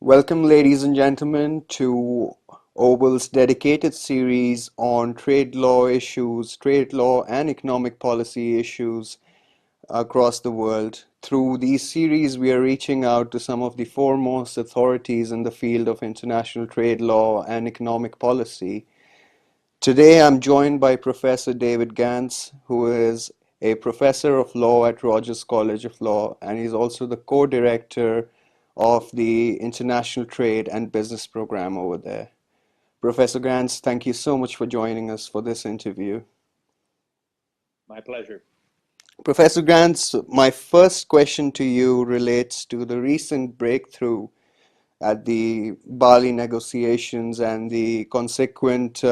Welcome, ladies and gentlemen, to Oval's dedicated series on trade law issues, trade law and economic policy issues across the world. Through these series, we are reaching out to some of the foremost authorities in the field of international trade law and economic policy. Today, I'm joined by Professor David Gantz, who is a professor of law at Rogers College of Law, and he's also the co-director of the International Trade and Business Program over there. Professor Gantz, thank you so much for joining us for this interview. My pleasure. Professor Gantz, my first question to you relates to the recent breakthrough at the Bali negotiations and the consequent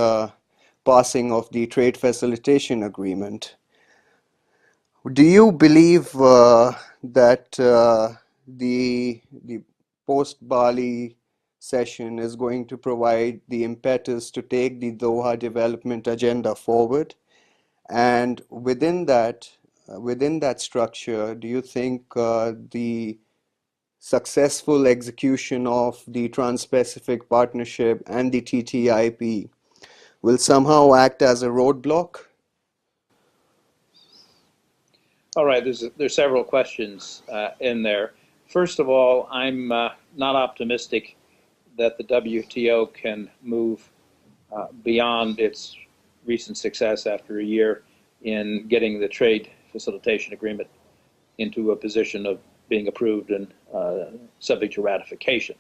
passing of the Trade Facilitation Agreement. Do you believe that the post-Bali session is going to provide the impetus to take the Doha Development Agenda forward? And within that structure, do you think the successful execution of the Trans-Pacific Partnership and the TTIP will somehow act as a roadblock? All right, there's several questions in there. First of all, I'm not optimistic that the WTO can move beyond its recent success after a year in getting the trade facilitation agreement into a position of being approved and subject to ratification.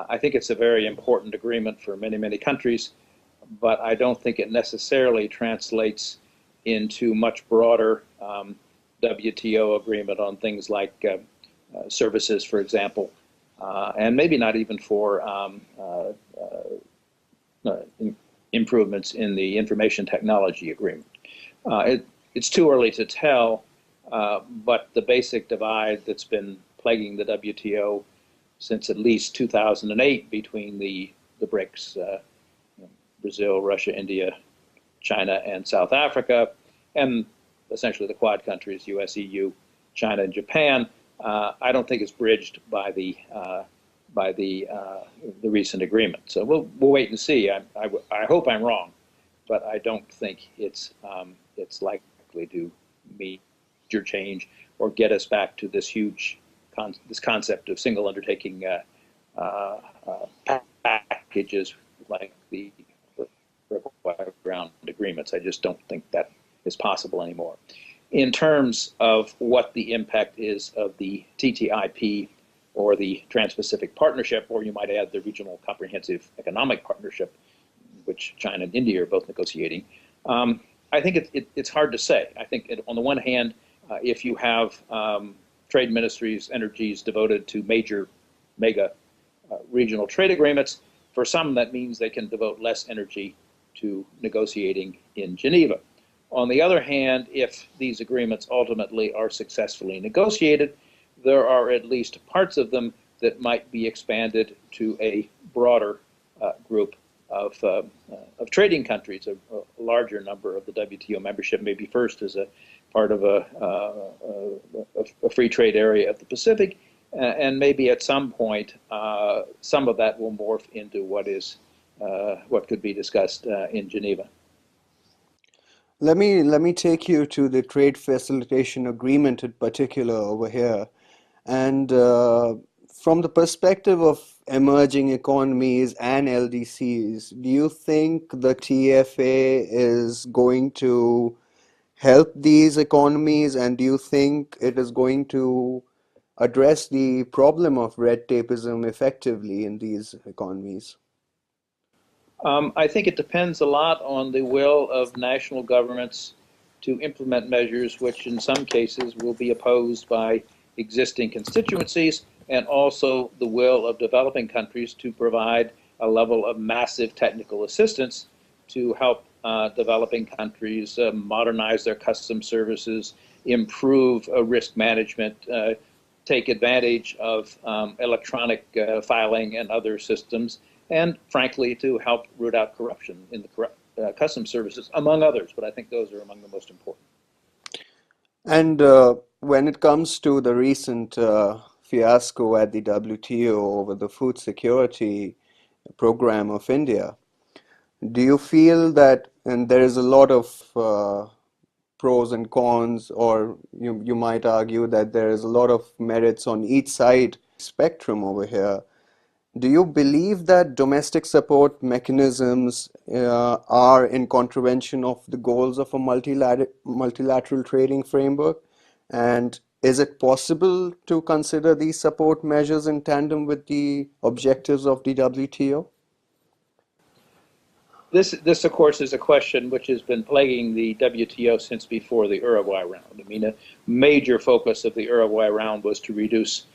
I think it's a very important agreement for many, many countries, but I don't think it necessarily translates into much broader WTO agreement on things like services, for example, and maybe not even for improvements in the information technology agreement. It's too early to tell, but the basic divide that's been plaguing the WTO since at least 2008 between the BRICS, Brazil, Russia, India, China, and South Africa, and essentially the Quad countries, US, EU, China, and Japan, I don't think is bridged by the recent agreement. So we'll wait and see. I hope I'm wrong, but I don't think it's likely to major change or get us back to this huge this concept of single undertaking packages like the ground agreements. I just don't think that is possible anymore. In terms of what the impact is of the TTIP or the Trans-Pacific Partnership, or you might add the Regional Comprehensive Economic Partnership, which China and India are both negotiating, I think it's hard to say. I think on the one hand, if you have trade ministries, energies devoted to mega regional trade agreements, for some that means they can devote less energy to negotiating in Geneva. On the other hand, if these agreements ultimately are successfully negotiated, there are at least parts of them that might be expanded to a broader group of trading countries, a larger number of the WTO membership, maybe first as a part of a free trade area of the Pacific, and maybe at some point some of that will morph into what could be discussed in Geneva. Let me take you to the trade facilitation agreement in particular over here. And from the perspective of emerging economies and LDCs, do you think the TFA is going to help these economies, and do you think it is going to address the problem of red tapeism effectively in these economies? I think it depends a lot on the will of national governments to implement measures which in some cases will be opposed by existing constituencies, and also the will of developing countries to provide a level of massive technical assistance to help developing countries modernize their customs services, improve risk management, take advantage of electronic filing and other systems, and frankly, to help root out corruption in the customs services, among others, but I think those are among the most important. And when it comes to the recent fiasco at the WTO over the food security program of India. Do you feel that, and there is a lot of pros and cons, or you might argue that there is a lot of merits on each side spectrum over here. Do you believe that domestic support mechanisms are in contravention of the goals of a multilateral trading framework? And is it possible to consider these support measures in tandem with the objectives of the WTO? This, of course, is a question which has been plaguing the WTO since before the Uruguay round. I mean, a major focus of the Uruguay round was to reduce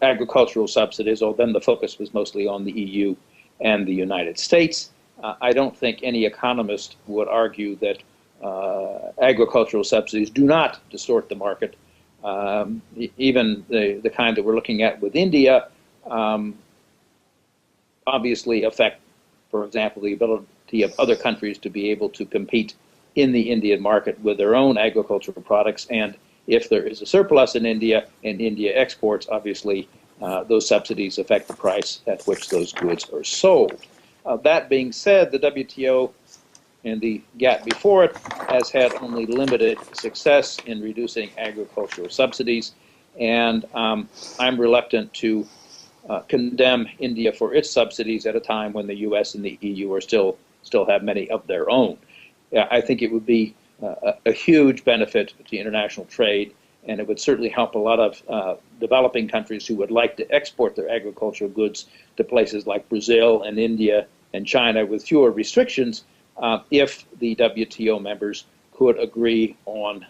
agricultural subsidies, although then the focus was mostly on the EU and the United States. I don't think any economist would argue that agricultural subsidies do not distort the market. Even the kind that we're looking at with India obviously affect, for example, the ability of other countries to be able to compete in the Indian market with their own agricultural products. And if there is a surplus in India and India exports, obviously those subsidies affect the price at which those goods are sold. That being said, the WTO and the GATT before it has had only limited success in reducing agricultural subsidies. And I'm reluctant to condemn India for its subsidies at a time when the U.S. and the EU are still have many of their own. I think it would be a huge benefit to international trade, and it would certainly help a lot of developing countries who would like to export their agricultural goods to places like Brazil and India and China with fewer restrictions if the WTO members could agree on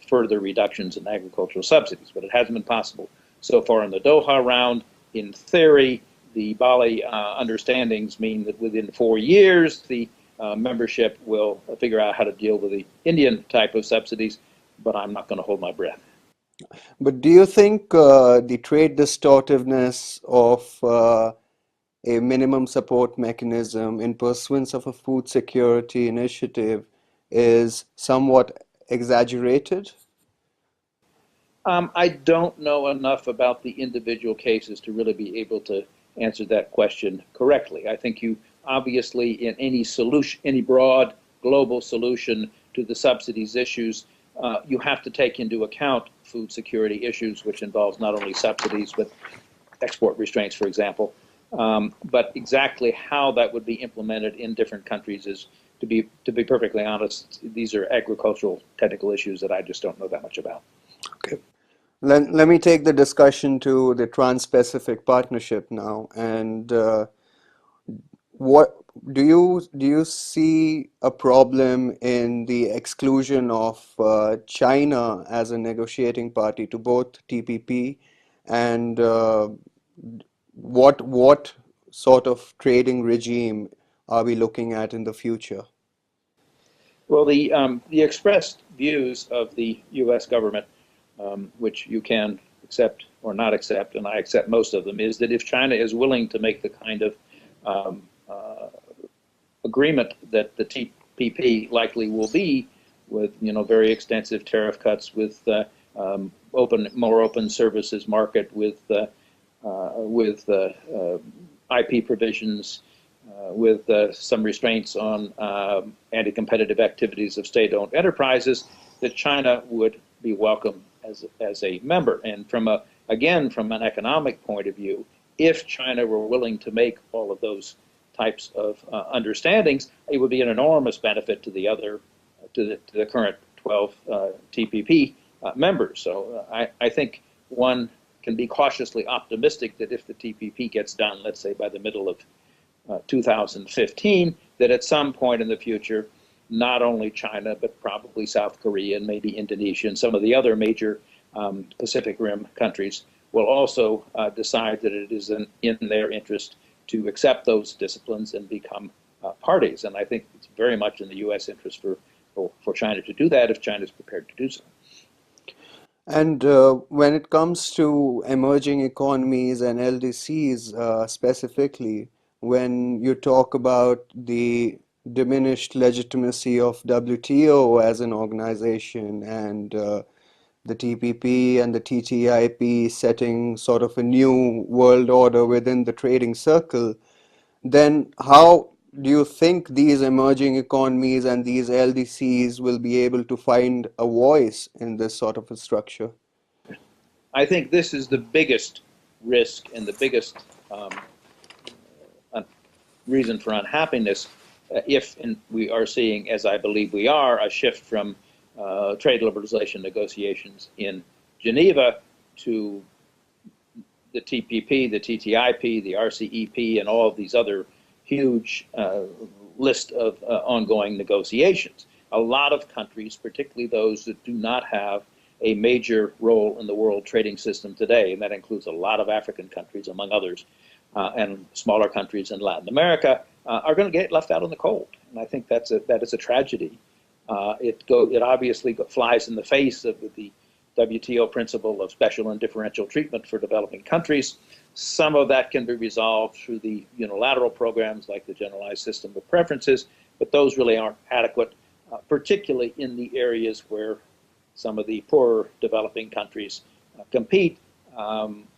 further reductions in agricultural subsidies. But it hasn't been possible so far in the Doha round. In theory, the Bali understandings mean that within 4 years, the membership will figure out how to deal with the Indian type of subsidies, but I'm not going to hold my breath. But do you think the trade distortiveness of a minimum support mechanism in pursuance of a food security initiative is somewhat exaggerated? I don't know enough about the individual cases to really be able to answer that question correctly. I think you obviously, in any solution, any broad global solution to the subsidies issues, you have to take into account food security issues, which involves not only subsidies but export restraints, for example. But exactly how that would be implemented in different countries is, to be perfectly honest, these are agricultural technical issues that I just don't know that much about. Okay. Let me take the discussion to the Trans-Pacific Partnership now. And what do you see a problem in the exclusion of China as a negotiating party to both TPP, and what sort of trading regime are we looking at in the future? Well, the expressed views of the U.S. government, which you can accept or not accept, and I accept most of them, is that if China is willing to make the kind of um, agreement that the TPP likely will be, with very extensive tariff cuts, with more open services market, with IP provisions, with some restraints on anti-competitive activities of state-owned enterprises, that China would be welcome as a member. And from an economic point of view, if China were willing to make all of those types of understandings, it would be an enormous benefit to the current 12 TPP members. So I think one can be cautiously optimistic that if the TPP gets done, let's say by the middle of 2015, that at some point in the future, not only China, but probably South Korea and maybe Indonesia and some of the other major Pacific Rim countries will also decide that it is in their interest to accept those disciplines and become parties. And I think it's very much in the U.S. interest for China to do that if China is prepared to do so. And when it comes to emerging economies and LDCs specifically, when you talk about the diminished legitimacy of WTO as an organization and the TPP and the TTIP setting sort of a new world order within the trading circle, then how do you think these emerging economies and these LDCs will be able to find a voice in this sort of a structure? I think this is the biggest risk and the biggest reason for unhappiness if we are seeing, as I believe we are, a shift from trade liberalization negotiations in Geneva to the TPP, the TTIP, the RCEP, and all of these other huge list of ongoing negotiations. A lot of countries, particularly those that do not have a major role in the world trading system today, and that includes a lot of African countries, among others, and smaller countries in Latin America, are going to get left out in the cold. And I think that is a tragedy. It obviously flies in the face of the WTO principle of special and differential treatment for developing countries. Some of that can be resolved through the unilateral programs like the generalized system of preferences, but those really aren't adequate, particularly in the areas where some of the poorer developing countries compete,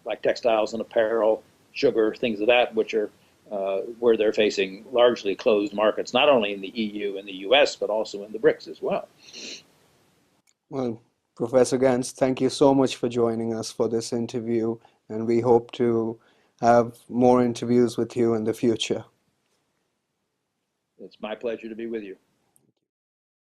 like textiles and apparel, sugar, things of that, which are where they're facing largely closed markets, not only in the EU and the US, but also in the BRICS as well. Well, Professor Gantz, thank you so much for joining us for this interview, and we hope to have more interviews with you in the future. It's my pleasure to be with you.